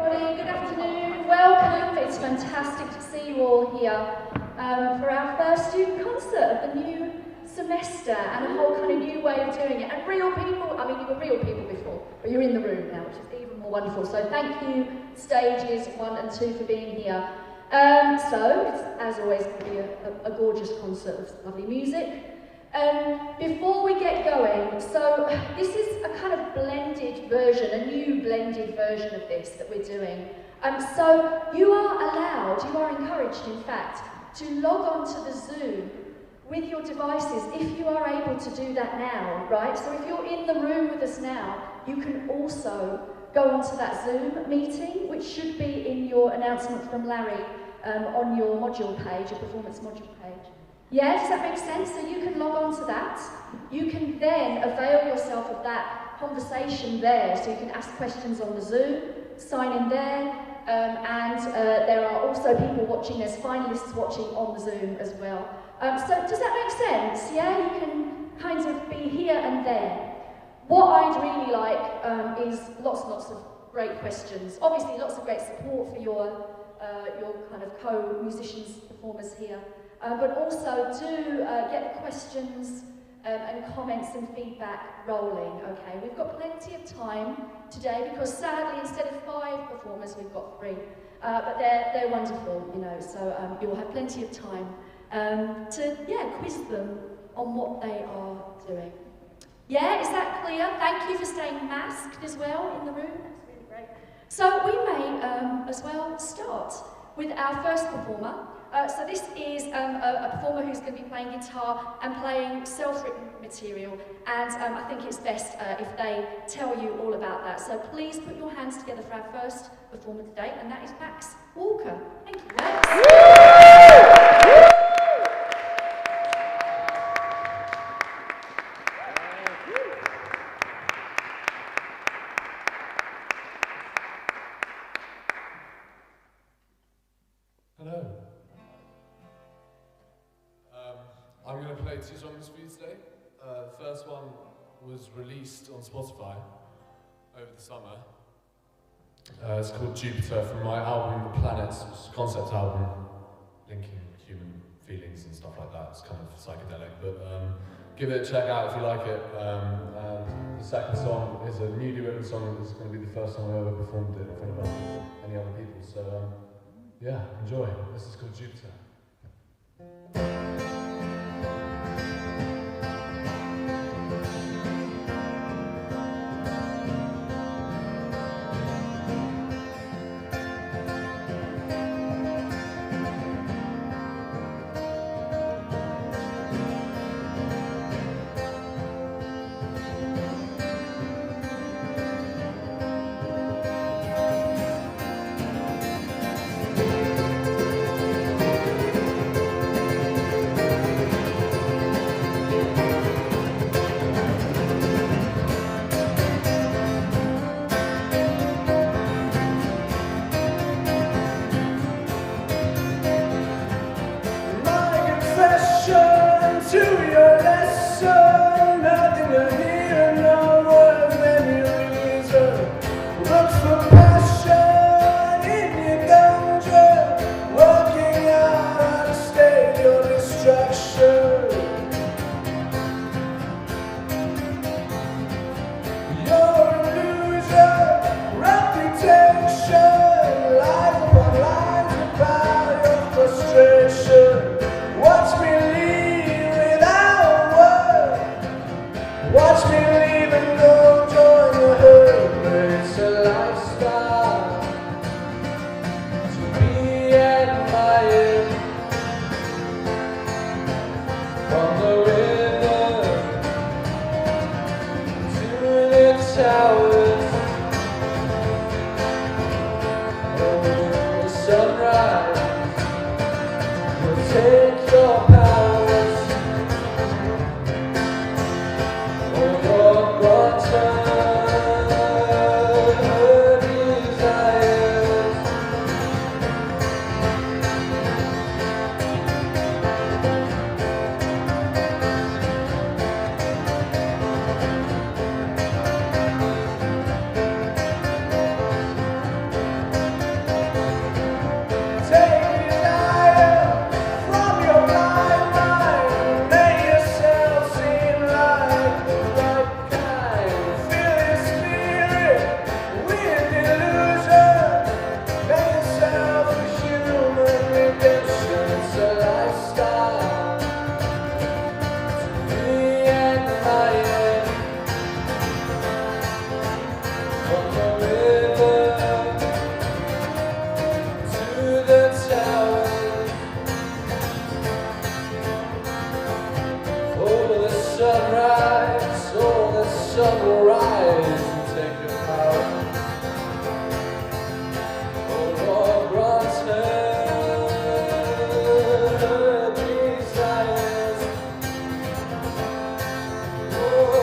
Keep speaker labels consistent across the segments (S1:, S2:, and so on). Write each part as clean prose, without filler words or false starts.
S1: everybody. Good afternoon. Welcome. It's fantastic to see you all here for our first student concert of the new semester and a whole kind of new way of doing it. And real people, I mean, you were real people before, but you're in the room now, which is even more wonderful. So thank you, stages 1 and 2, for being here. So it's, as always, going to be a gorgeous concert with lovely music. Before we get going, so this is a kind of blended version, a new blended version of this that we're doing. So you are encouraged, in fact, to log on to the Zoom with your devices if you are able to do that now, right? So if you're in the room with us now, you can also go onto that Zoom meeting, which should be in your announcement from Larry on your module page, your performance module page. Yeah, does that make sense? So you can log on to that. You can then avail yourself of that conversation there. So you can ask questions on the Zoom, sign in there, and there are also people watching, there's finalists watching on the Zoom as well. So does that make sense? Yeah, you can kind of be here and there. What I'd really like is lots and lots of great questions. Obviously lots of great support for your kind of co-musicians, performers here. But also do get the questions and comments and feedback rolling, okay? We've got plenty of time today because sadly instead of 5 performers we've got 3. But they're wonderful, you know, so you'll have plenty of time to quiz them on what they are doing. Yeah, is that clear? Thank you for staying masked as well in the room, that's really great. So we may as well start with our first performer. So this is a performer who's going to be playing guitar and playing self-written material, and I think it's best if they tell you all about that. So please put your hands together for our first performer today, and that is Max Walker. Thank you, Max.
S2: Hello. I'm going to play 2 songs for you today. The first one was released on Spotify over the summer. It's called Jupiter, from my album The Planets, which is a concept album linking human feelings and stuff like that. It's kind of psychedelic, but give it a check out if you like it. And the second song is a newly written song. It's going to be the first time I ever performed it in front of any other people. So yeah, enjoy. This is called Jupiter. sunrise, oh, the sun will rise and take your power. Oh, Lord, grant her desires. Oh,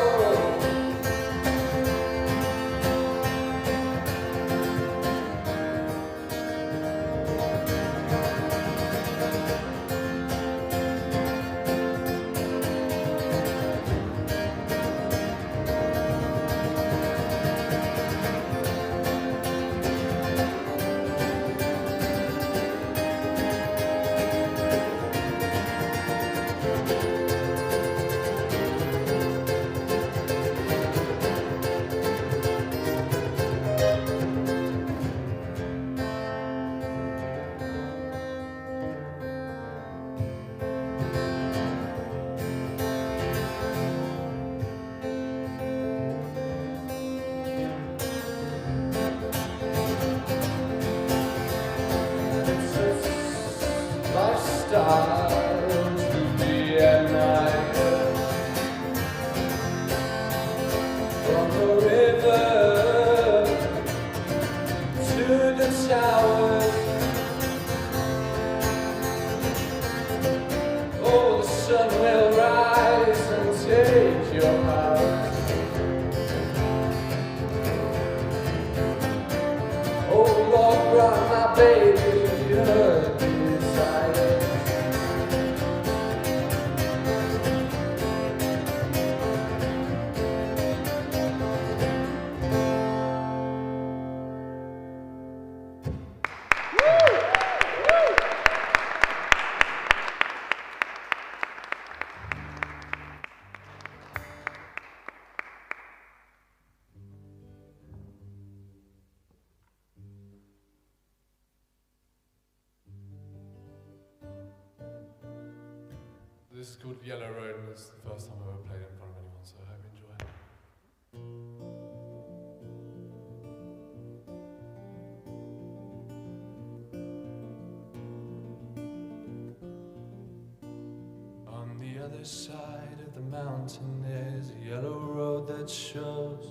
S2: lifestyle to be admired. From the river to the towers, oh, the sun will rise and take your house. Oh, Lord, grant my baby her desire. This is called Yellow Road, and it's the first time I've ever played it in front of anyone, so I hope you enjoy it. On the other side of the mountain, there's a yellow road that shows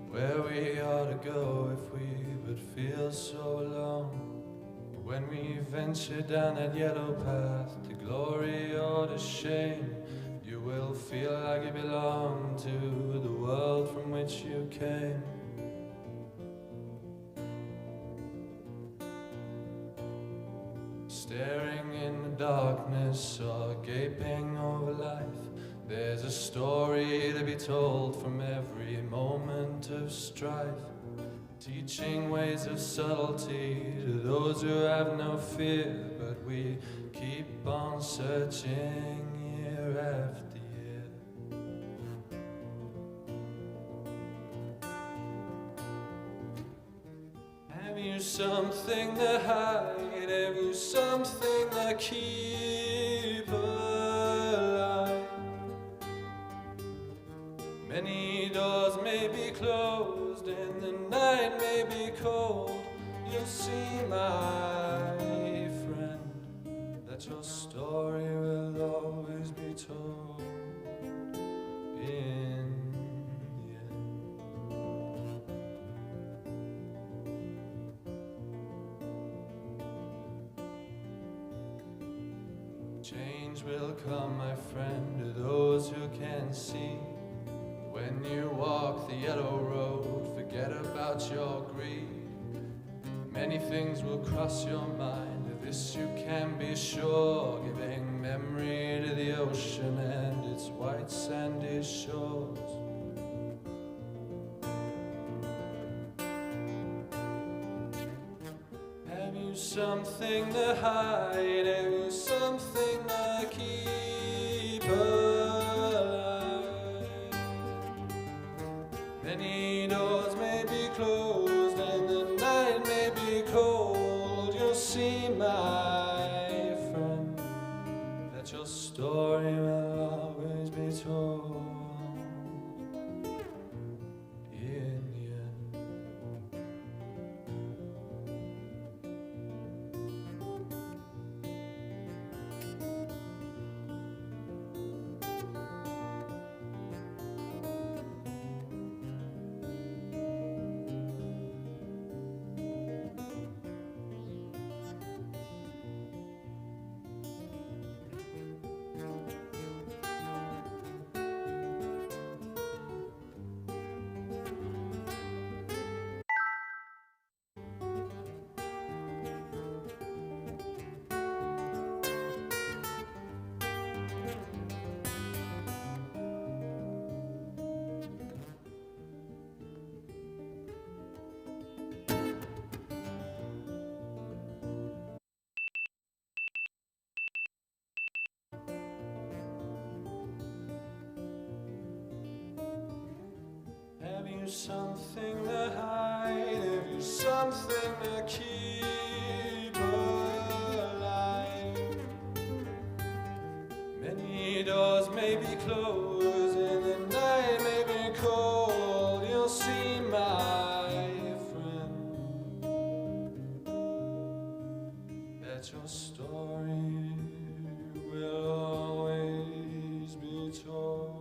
S2: where we ought to go if we would feel so alone. When we venture down that yellow path to glory or to shame, you will feel like you belong to the world from which you came. Staring in the darkness or gaping over life, there's a story to be told from every moment of strife. Teaching ways of subtlety to those who have no fear, but we keep on searching year after year. Have you something to hide? Have you something to keep alive? Many doors may be closed and the night may be cold. You'll see, my friend, that your story will always be told in the end. Change will come, my friend, to those who can see. When you walk the yellow road, forget about your greed. Many things will cross your mind, of this you can be sure, giving memory to the ocean and its white sandy shores. Have you something to hide? Have you something to keep alive? Many doors may be closed and the night may be cold. You'll see, my friend, that your story will always be told in the end. you something to hide, have you something to keep alive. Many doors may be closed and the night may be cold. You'll see, my friend, that your story will always be told.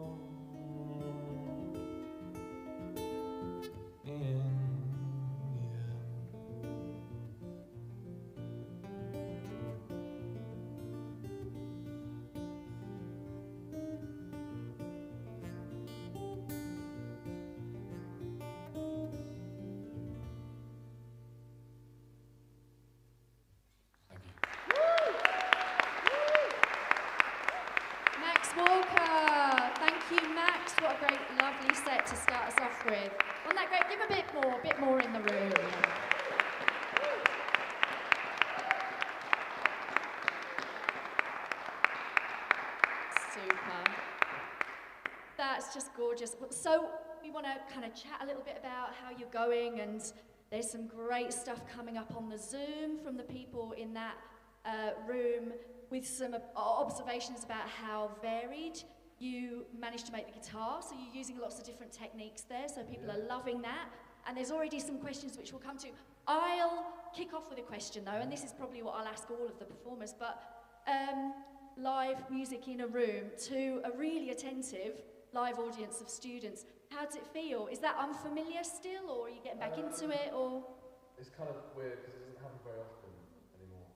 S1: To start us off with. Wasn't that great? Give a bit more in the room. Super. That's just gorgeous. So we want to kind of chat a little bit about how you're going, and there's some great stuff coming up on the Zoom from the people in that room with some observations about how varied you managed to make the guitar, so you're using lots of different techniques there, so people are loving that. And there's already some questions which we'll come to. I'll kick off with a question though, and this is probably what I'll ask all of the performers, but live music in a room to a really attentive live audience of students, how does it feel? Is that unfamiliar still, or are you getting back into it, or?
S2: It's kind of weird because it doesn't happen very often anymore,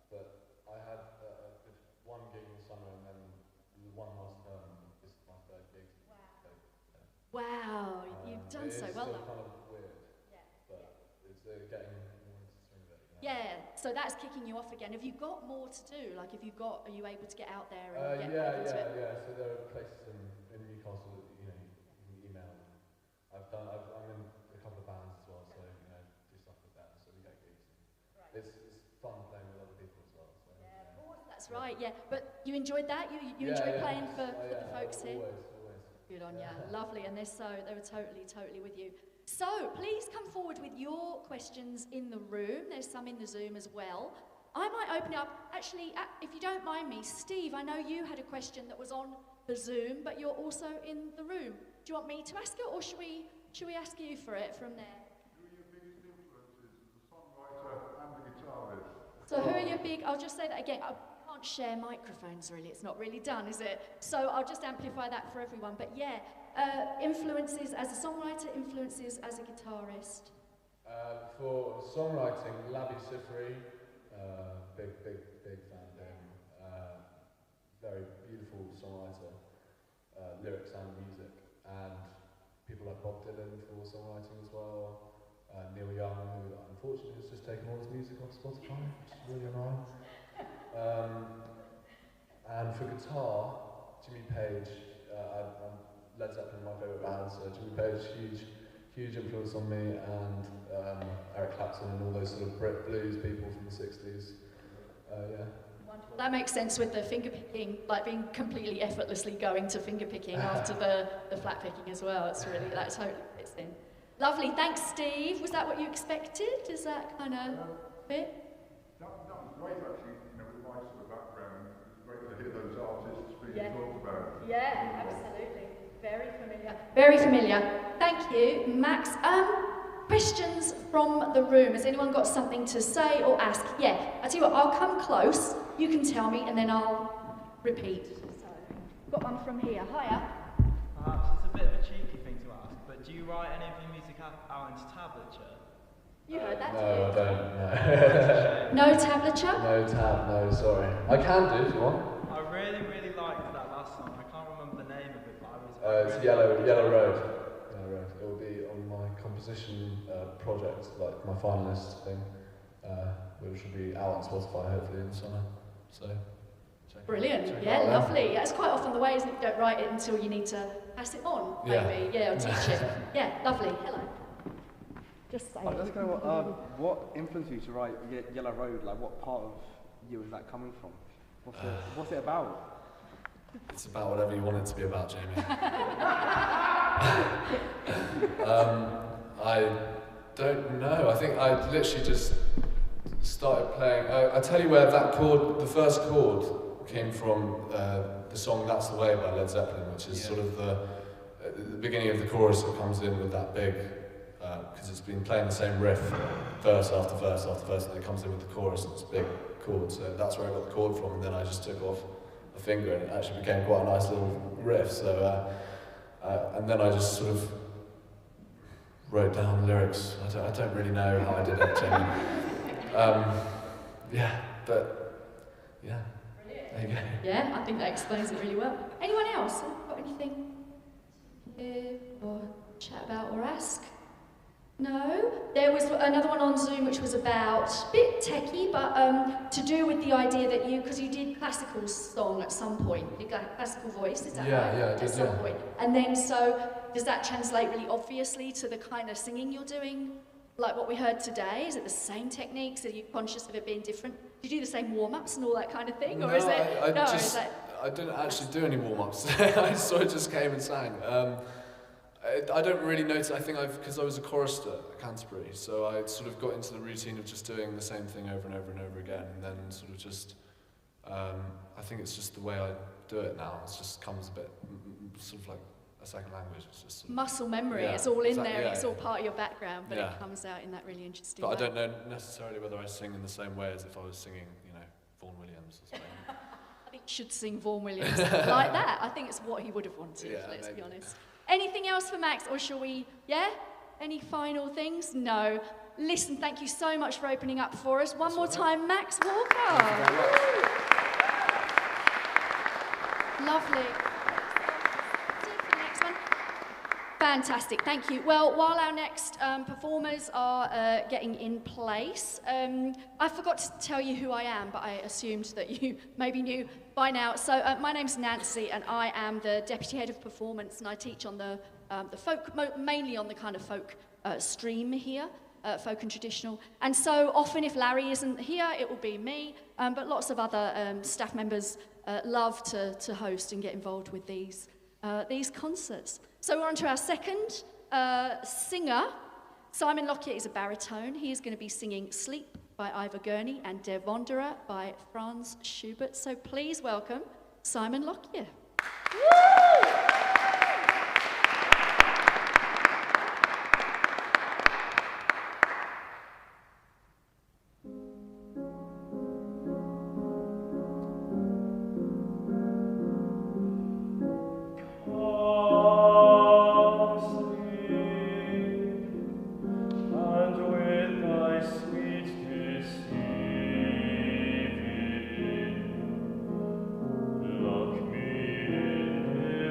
S2: but I had a good one gig in the summer and then one last term. This is my third gig.
S1: Wow. So, yeah. Wow, you've done so well.
S2: It's kind of weird, but it's getting more into the swing of it.
S1: Yeah, so that's kicking you off again. Have you got more to do? Like, are you able to get out there and get back into it?
S2: Yeah. So there are places in Newcastle that you can email. I'm in a couple of bands as well, so do stuff with that. So we get gigs. Right. It's fun playing with other people as well. So,
S1: yeah, of course, that's right. Yeah, but you enjoyed that? You enjoyed playing for the folks here?
S2: Always.
S1: Good on you. Lovely, and they were totally with you. So please come forward with your questions in the room. There's some in the Zoom as well. I might open it up. Actually, if you don't mind me, Steve, I know you had a question that was on the Zoom, but you're also in the room. Do you want me to ask it, or should we ask you for it from there?
S3: Who are your biggest influences, the songwriter and the guitarist?
S1: So who are your big, I'll just say that again, I can't share microphones really, it's not really done, is it? So I'll just amplify that for everyone, but yeah, influences as a songwriter, influences as a guitarist.
S2: For songwriting, Labi Sifri, big fan of him. Very beautiful songwriter, lyrics and music, and people like Bob Dylan for songwriting as well. Neil Young, who unfortunately has just taken all his music off Spotify, which is really annoying. And for guitar, Jimmy Page. Led Zeppelin, my favourite band, so Jimmy Page, huge influence on me, and Eric Clapton and all those sort of Brit blues people from the 60s. Yeah.
S1: Wonderful. That makes sense with the finger picking, like being completely effortlessly going to finger picking after the flat picking as well. It's really, that totally fits in. Lovely, thanks Steve. Was that what you expected? Is that kind of fit?
S3: That was great actually, with my sort of background. It was great to hear those artists being talked about.
S1: Yeah, absolutely. Very familiar. Very familiar. Thank you, Max. Questions from the room. Has anyone got something to say or ask? Yeah, I tell you what, I'll come close, you can tell me, and then I'll repeat. So, got one from here. Hiya.
S4: Perhaps it's a bit of a cheeky thing to ask, but do you write any of your music out into tablature?
S1: You heard that?
S2: No, I don't.
S1: No tablature?
S2: No, sorry. I can do if you want.
S4: I really liked that last song. I can't remember the name of it, but I was...
S2: It's Yellow Road. It will be on my composition project, like my finalist thing, which will be out on Spotify hopefully in the summer. So,
S1: brilliant. Yeah, lovely. That's quite often the way, isn't it? You don't write it until you need to pass it on, maybe. Yeah, or teach it. Yeah, lovely. Hello. Just say.
S5: What influenced you to write Yellow Road? Like, what part of you is that coming from? What's it about?
S2: It's about whatever you want it to be about, Jamie. I don't know. I think I literally just started playing. I tell you where that chord, the first chord, came from the song "That's the Way" by Led Zeppelin, which is sort of the beginning of the chorus that comes in with that big, because it's been playing the same riff, verse after verse after verse, and then it comes in with the chorus and it's a big chord. So that's where I got the chord from, and then I just took off a finger, and it actually became quite a nice little riff. So, and then I just sort of wrote down lyrics. I don't really know how I did it, Jamie. Yeah, but yeah, there you go.
S1: Yeah, I think that explains it really well. Anyone else got anything or chat about or ask? No? There was another one on Zoom which was about, a bit techie, but to do with the idea that because you did classical song at some point, you got classical voice, is that right?
S2: Yeah, I did,
S1: at some point. And then so, does that translate really obviously to the kind of singing you're doing? Like what we heard today, is it the same techniques? Are you conscious of it being different? Did you do the same warm-ups and all that kind of thing?
S2: No,
S1: or is it,
S2: I didn't actually do any warm-ups. I sort of just came and sang. I don't really notice. I think because I was a chorister at Canterbury, so I sort of got into the routine of just doing the same thing over and over and over again, and then sort of just, I think it's just the way I do it now. It just comes a bit, sort of like a second language. It's just sort of,
S1: muscle memory,
S2: yeah,
S1: it's all in
S2: exactly,
S1: there,
S2: yeah,
S1: it's all part of your background, but
S2: yeah.
S1: it comes out in that really interesting
S2: but
S1: way.
S2: I don't know necessarily whether I sing in the same way as if I was singing, Vaughan Williams or something.
S1: I think you should sing Vaughan Williams like that. I think it's what he would have wanted, let's be honest. Anything else for Max, or shall we, Any final things? No. Listen, thank you so much for opening up for us. One more time, Max Walker. Lovely. Next one. Fantastic, thank you. Well, while our next performers are getting in place, I forgot to tell you who I am, but I assumed that you maybe knew by now. So my name's Nancy, and I am the Deputy Head of Performance, and I teach on the folk, mainly on the kind of folk stream here, folk and traditional. And so often if Larry isn't here, it will be me, but lots of other staff members love to host and get involved with these concerts. So we're on to our second singer. Simon Lockyer is a baritone. He is going to be singing Sleep by Ivor Gurney and Der Wanderer by Franz Schubert. So please welcome Simon Lockyer. Woo!
S6: Lock me in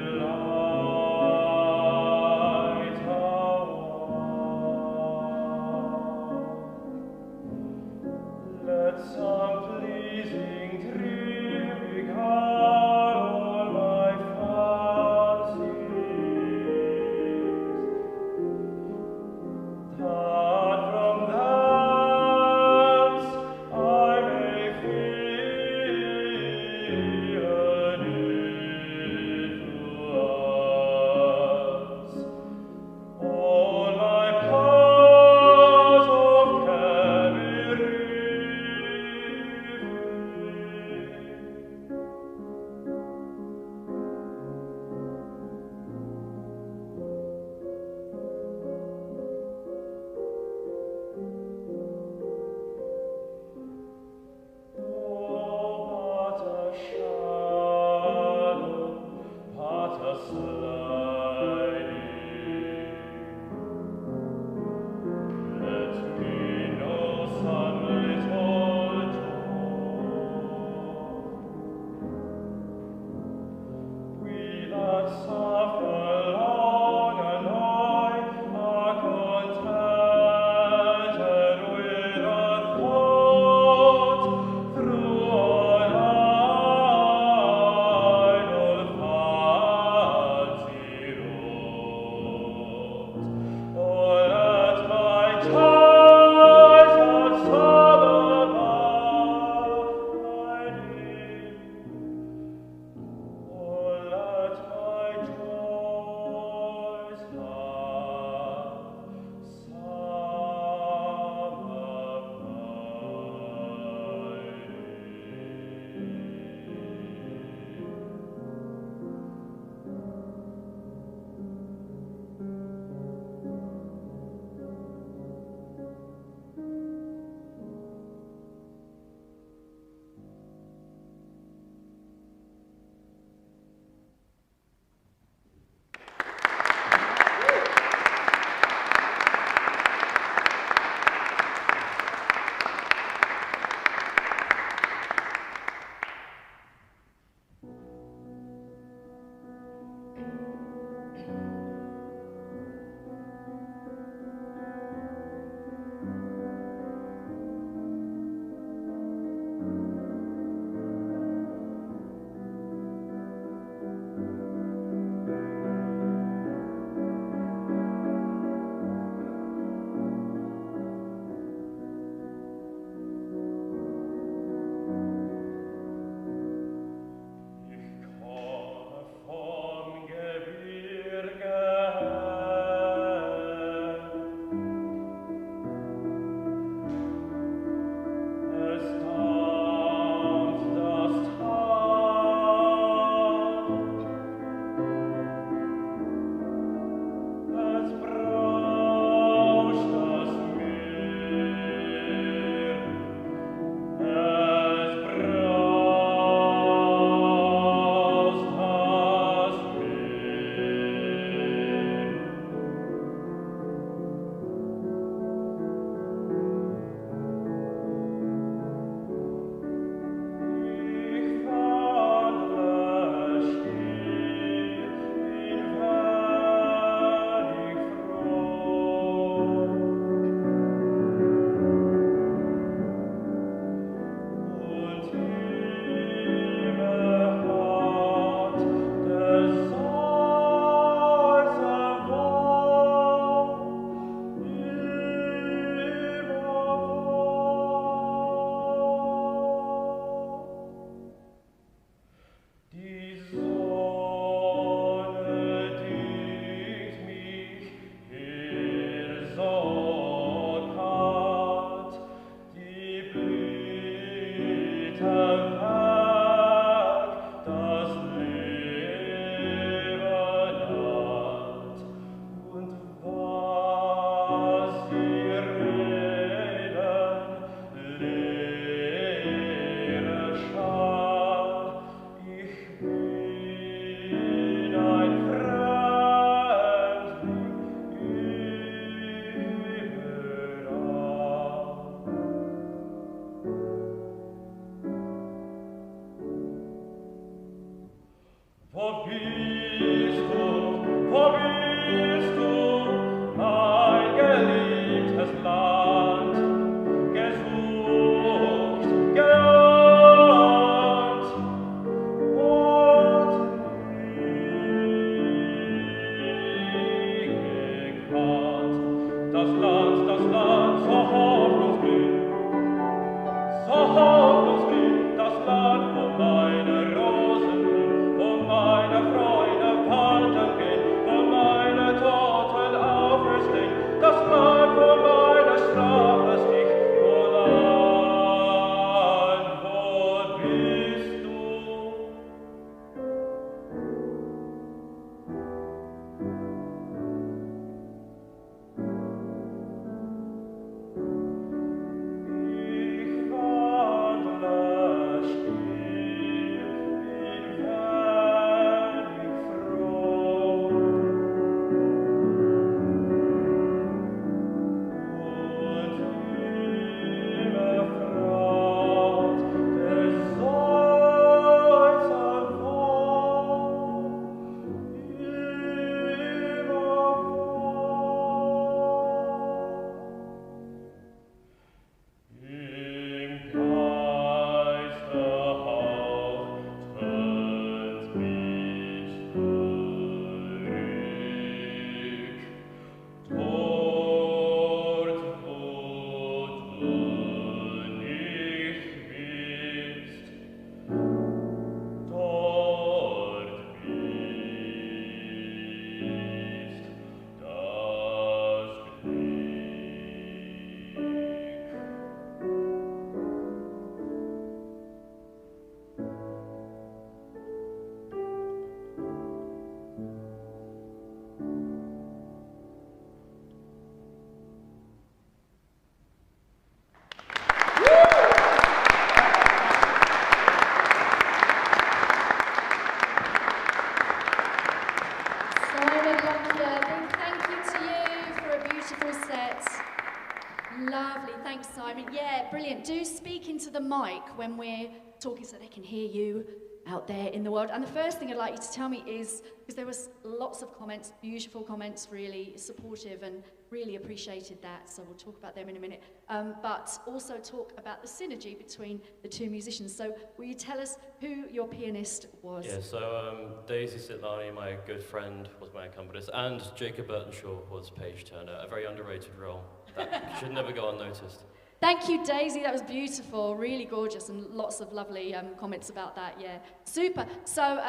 S1: Lovely, thanks Simon. Yeah, brilliant. Do speak into the mic when we're talking so they can hear you out there in the world. And the first thing I'd like you to tell me is, because there was lots of comments, beautiful comments, really supportive, and really appreciated that, so we'll talk about them in a minute. But also talk about the synergy between the two musicians. So will you tell us who your pianist was?
S6: Yeah, so Daisy Sitlani, my good friend, was my accompanist, and Jacob Burtonshaw was page turner, a very underrated role that should never go unnoticed.
S1: Thank you, Daisy. That was beautiful, really gorgeous, and lots of lovely comments about that. Yeah, super. So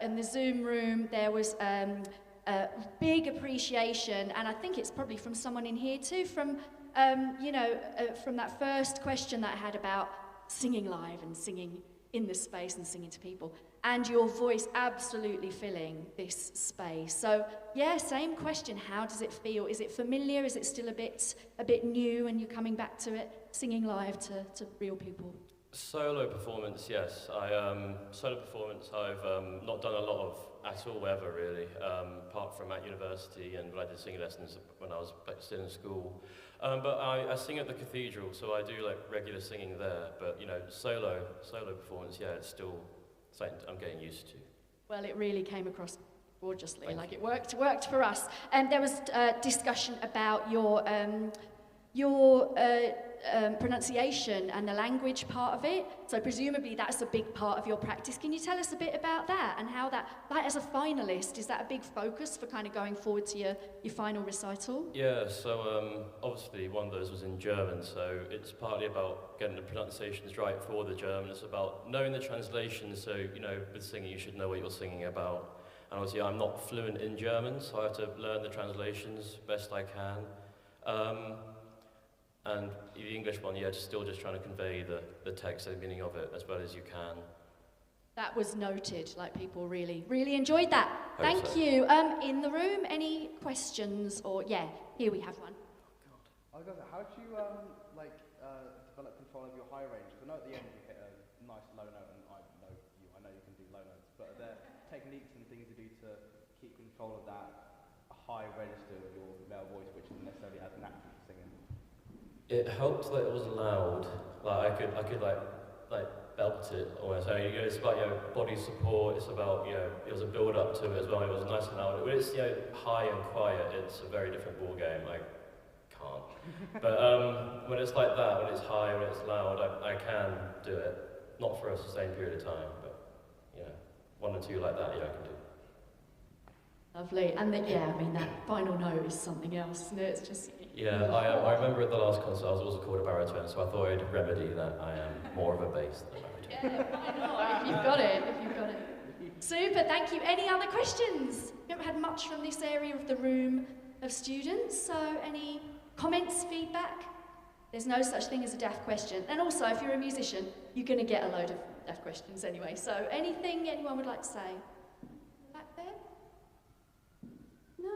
S1: in the Zoom room, there was a big appreciation, and I think it's probably from someone in here too, from from that first question that I had about singing live and singing in the space and singing to people, and your voice absolutely filling this space. So yeah, same question, how does it feel? Is it familiar? Is it still a bit new and you're coming back to it, singing live to real people?
S6: Solo performance, yes. Solo performance I've not done a lot of at all ever really, apart from at university and when I did singing lessons when I was still in school. But I sing at the cathedral, so I do like regular singing there, but solo performance, yeah, it's still something I'm getting used to. Well,
S1: it really came across gorgeously, it worked for us. And there was discussion about your pronunciation and the language part of it. So presumably that's a big part of your practice. Can you tell us a bit about that and how that, like as a finalist, is that a big focus for kind of going forward to your final recital?
S6: Yeah, so obviously one of those was in German, so it's partly about getting the pronunciations right for the German. It's about knowing the translation, so with singing you should know what you're singing about. And obviously I'm not fluent in German, so I have to learn the translations best I can. And the English one, yeah, still just trying to convey the text and the meaning of it as well as you can.
S1: That was noted, like people really, really enjoyed that. Thank
S6: so.
S1: You. In the room, any questions? Or, yeah, here we have one.
S5: I was going to say, how do you develop control of your high range? Because I know at the end you hit a nice low note, and I know you can do low notes, but are there techniques and things you do to keep control of that high register of your male voice, which isn't necessarily as natural to singing?
S6: It helped that it was loud. Like I could belt it almost. So, you know, it's about, you know, body support, it's about, you know, it was a build up to it as well, it was nice and loud. When it's, you know, high and quiet, it's a very different ball game. I can't. But when it's like that, when it's high, when it's loud, I can do it. Not for a sustained period of time, but, you know, one or two like that, yeah, I can do.
S1: Lovely. And yeah, I mean, that final note is something else, isn't it? It's just...
S6: Yeah, I remember at the last concert I was also called a baritone, so I thought I'd remedy that I am more of a bass than a baritone.
S1: Yeah, why not? If you've got it, if you've got it. Super, thank you. Any other questions? We haven't had much from this area of the room of students, so any comments, feedback? There's no such thing as a daft question. And also, if you're a musician, you're going to get a load of daft questions anyway. So anything anyone would like to say? Back there? No?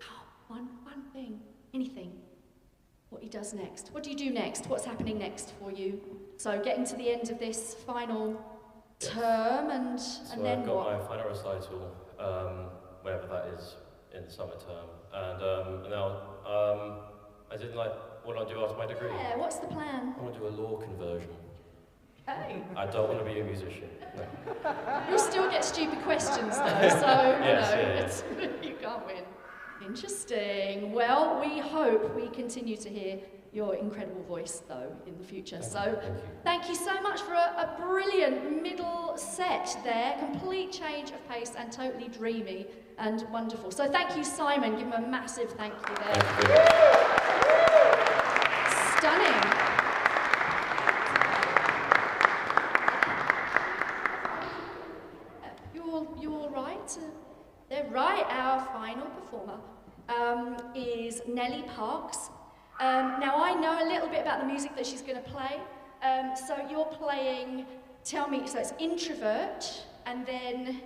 S1: Oh, one thing. Anything. What he does next. What do you do next? What's happening next for you? So getting to the end of this final term and then
S6: I've got
S1: what?
S6: my final recital, whenever that is, in the summer term. And now, I didn't like what I do after my degree.
S1: Yeah, what's the plan?
S6: I want to do a law conversion.
S1: Hey.
S6: I don't want to be a musician. No.
S1: You'll still get stupid questions though, so
S6: Yes,
S1: you can't win. Interesting. Well, we hope we continue to hear your incredible voice though in the future. Thank you so much for a brilliant middle set there. Complete change of pace and totally dreamy and wonderful. So thank you, Simon. Give him a massive thank you there.
S6: Thank you.
S1: Stunning. You all right? They're right. Our final performer is Nellie Parks. Now I know a little bit about the music that she's going to play. So you're playing, tell me, so it's Introvert and then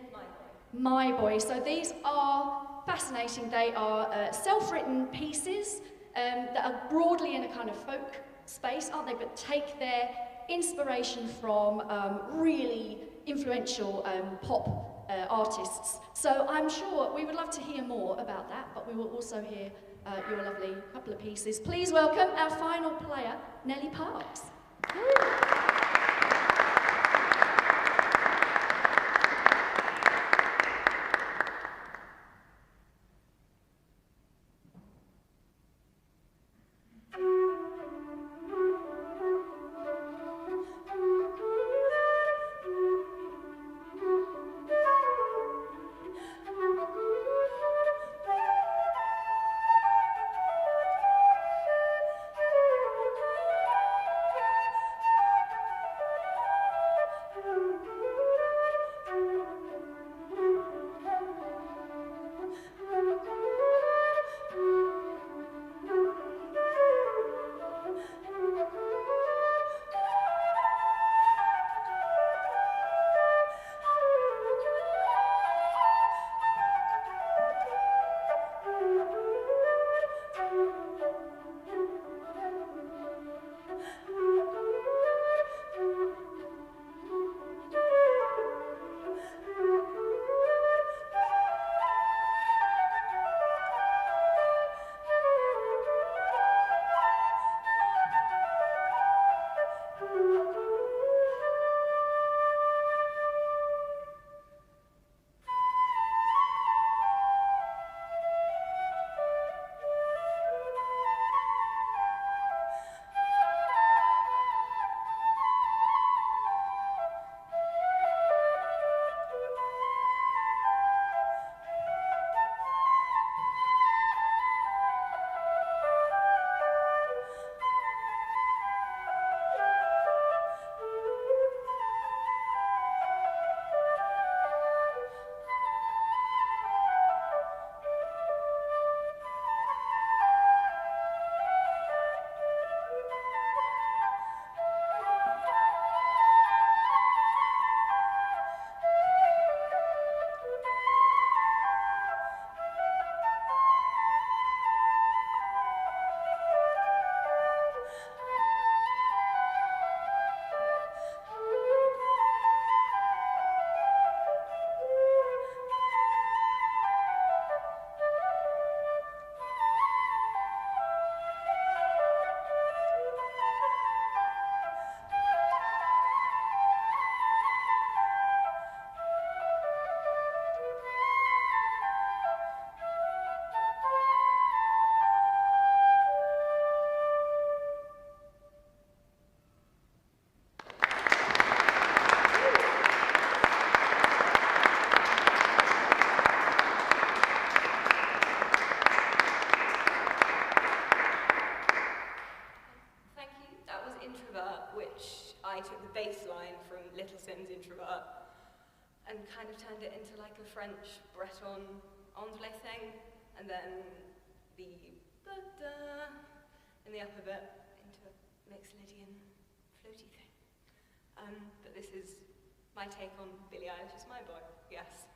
S1: My Boy. So these are fascinating. They are self-written pieces that are broadly in a kind of folk space, aren't they? But take their inspiration from really influential pop artists. So I'm sure we would love to hear more about that, but we will also hear your lovely couple of pieces. Please welcome our final player, Nellie Parks.
S7: Thank Spins introvert, and kind of turned it into like a French Breton Anglais thing, and then the da-da in the upper bit into a mixed Lydian floaty thing. But this is my take on Billie Eilish's My Boy, yes.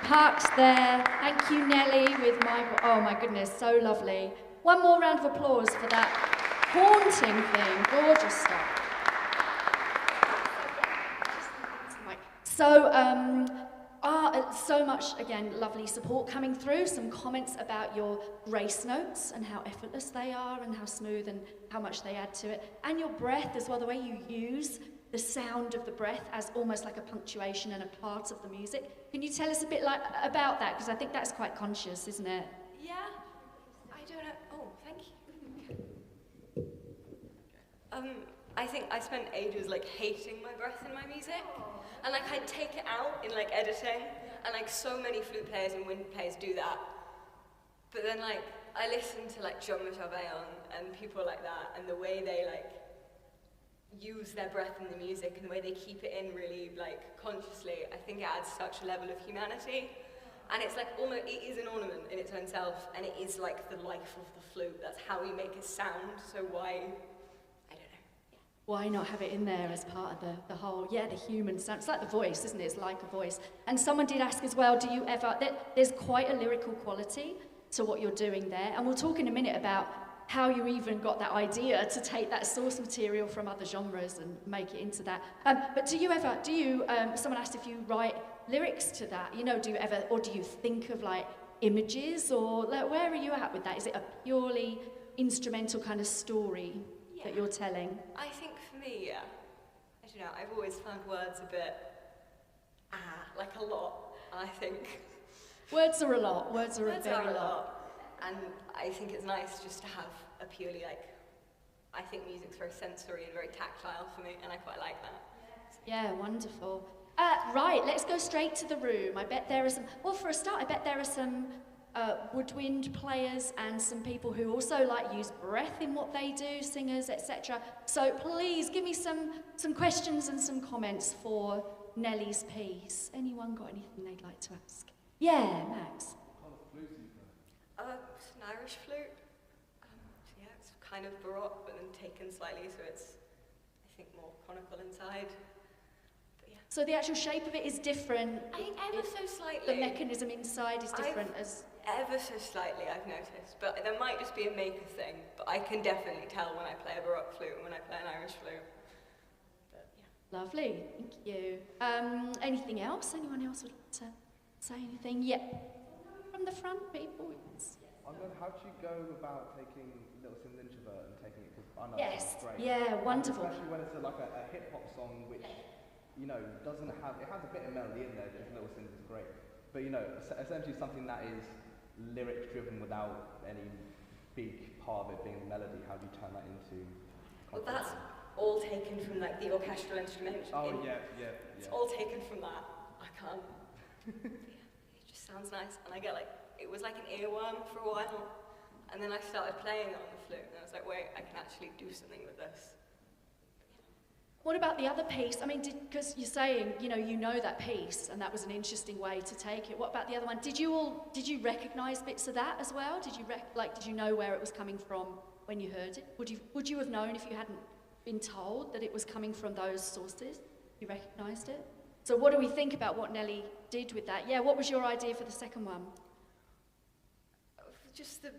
S1: Parked there. Thank you, Nelly, with my... Oh, my goodness, so lovely. One more round of applause for that haunting thing. Gorgeous stuff. So much, again, lovely support coming through. Some comments about your grace notes and how effortless they are and how smooth and how much they add to it. And your breath as well, the way you use the sound of the breath as almost like a punctuation and a part of the music. Can you tell us a bit about that? Because I think that's quite conscious, isn't it?
S7: Yeah, I don't know. Oh, thank you. I think I spent ages like hating my breath in my music, and like I'd take it out in like editing, and like so many flute players and wind players do that. But then like I listen to like Jean-Michel and people like that, and the way they like use their breath in the music and the way they keep it in really like consciously, I think it adds such a level of humanity. And it's like almost, it is an ornament in its own self, and it is like the life of the flute. That's how we make it sound, so why, I don't know. Yeah.
S1: Why not have it in there as part of the whole, the human sound. It's like the voice, isn't it? It's like a voice. And someone did ask as well, do you ever, there's quite a lyrical quality to what you're doing there, and we'll talk in a minute about how you even got that idea to take that source material from other genres and make it into that. But do you, someone asked if you write lyrics to that, do you ever, or do you think of like images, or like, where are you at with that? Is it a purely instrumental kind of story that you're telling?
S7: I think for me, yeah. I don't know, I've always found words a bit, like a lot, I think.
S1: Words are a lot. Words are a
S7: Words
S1: very
S7: are a
S1: lot.
S7: lot. And I think it's nice just to have a purely, like, I think music's very sensory and very tactile for me, and I quite like that.
S1: Yeah, wonderful. Right, let's go straight to the room. I bet there are some, well, for a start, I bet there are some woodwind players and some people who also like use breath in what they do, singers, etc. So please give me some questions and some comments for Nellie's piece. Anyone got anything they'd like to ask? Yeah, Max.
S7: It's an Irish flute. So yeah, it's kind of baroque, but then taken slightly, so it's, I think, more conical inside. But yeah.
S1: So the actual shape of it is different.
S7: I think ever so slightly.
S1: The mechanism inside is different as...
S7: Ever so slightly, I've noticed. But there might just be a maker thing, but I can definitely tell when I play a baroque flute and when I play an Irish flute. But yeah.
S1: Lovely, thank you. Anything else? Anyone else would like to say anything? Yeah. From the front, people. Yes.
S5: I wonder, how do you go about taking Little Sims Introvert and taking it? Because I know
S1: Yes.
S5: it's great.
S1: Yeah, wonderful.
S5: Especially when it's a hip hop song, which doesn't have, it has a bit of melody in there. Because Little Sims is great, but essentially something that is lyric driven without any big part of it being melody. How do you turn that into?
S7: Well, that's all taken from like the orchestral instrumentation.
S5: Oh yeah.
S7: It's all taken from that. I can't. It just sounds nice, and I get like, it was like an earworm for a while, and then I started playing it on the flute, and I was like, wait, I can actually do something with this.
S1: What about the other piece? I mean, because you're saying, you know that piece, and that was an interesting way to take it. What about the other one? Did you recognise bits of that as well? Did you know where it was coming from when you heard it? Would you have known if you hadn't been told that it was coming from those sources? You recognised it? So what do we think about what Nellie did with that? Yeah, what was your idea for the second one?
S7: Just the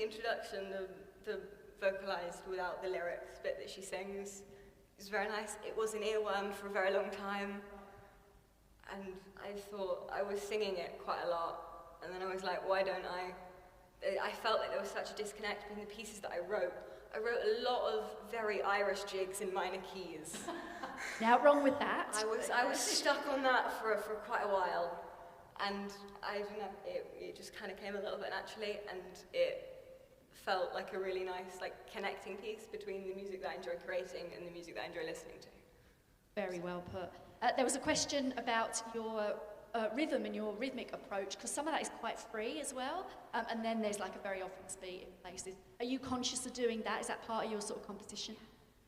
S7: introduction, the vocalised without the lyrics bit that she sings. It was very nice. It was an earworm for a very long time, and I thought I was singing it quite a lot, and then I was like, why don't I felt like there was such a disconnect between the pieces that I wrote. I wrote a lot of very Irish jigs in minor keys.
S1: Now, wrong with that.
S7: I was stuck on that for quite a while, and I don't know, it just kind of came a little bit naturally, and it felt like a really nice, connecting piece between the music that I enjoy creating and the music that I enjoy listening to.
S1: Very well put. There was a question about your rhythm and your rhythmic approach, because some of that is quite free as well, and then there's a very obvious beat in places. Are you conscious of doing that? Is that part of your sort of composition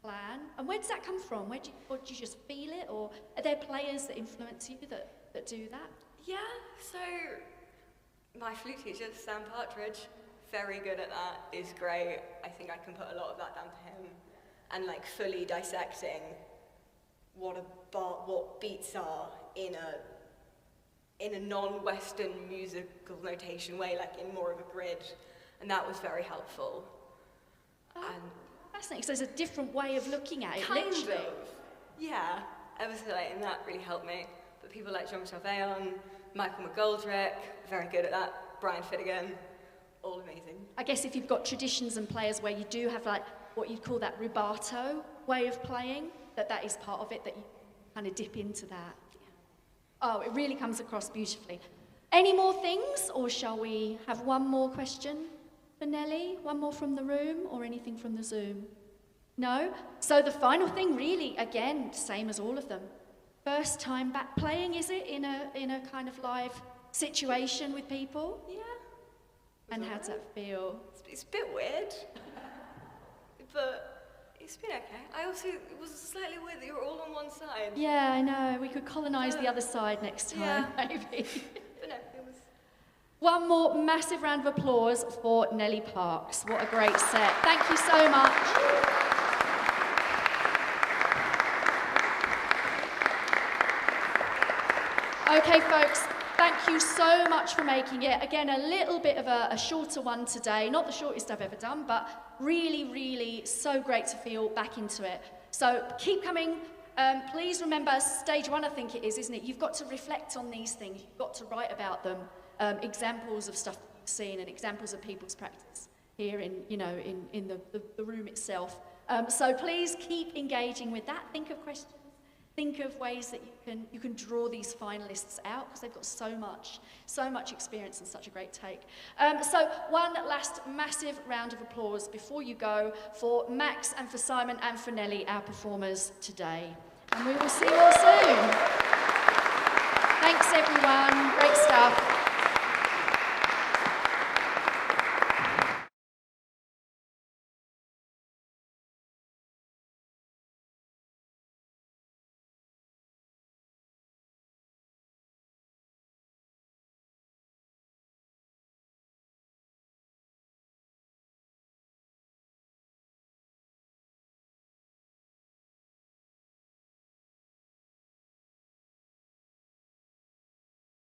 S1: plan? And where does that come from? Or do you just feel it, or are there players that influence you that do that?
S7: Yeah, so my flute teacher, Sam Partridge, very good at that, is great. I think I can put a lot of that down to him. And fully dissecting what beats are in a non-Western musical notation way, in more of a grid. And that was very helpful.
S1: And fascinating, so there's a different way of looking at it,
S7: kind
S1: literally.
S7: of. Yeah, and that really helped me. But people like Jean-Michel Vaillant, Michael McGoldrick, very good at that. Brian Finnegan. All amazing. I
S1: guess if you've got traditions and players where you do have what you'd call that rubato way of playing, that is part of it, that you kind of dip into that. Yeah. Oh, it really comes across beautifully. Any more things, or shall we have one more question for Nellie? One more from the room, or anything from the Zoom? No? So the final thing, really, again, same as all of them. First time back playing, is it, in a kind of live situation with people?
S7: Yeah.
S1: And how does that feel?
S7: It's a bit weird, but it's been okay. It was slightly weird that you were all on one side.
S1: Yeah, I know. We could colonise the other side next time, maybe.
S7: But no, it was...
S1: One more massive round of applause for Nellie Parks. What a great set. Thank you so much. Okay, folks. Thank you so much for making it. Again, a little bit of a shorter one today. Not the shortest I've ever done, but really, really so great to feel back into it. So keep coming. Please remember, stage one, I think it is, isn't it? You've got to reflect on these things. You've got to write about them. examples of stuff you've seen and examples of people's practice here in, you know, in the room itself. So please keep engaging with that. Think of questions. Think of ways that you can draw these finalists out, because they've got so much experience and such a great take. So one last massive round of applause before you go for Max and for Simon and for Nelly, our performers today. And we will see you all soon. Thanks everyone, great stuff.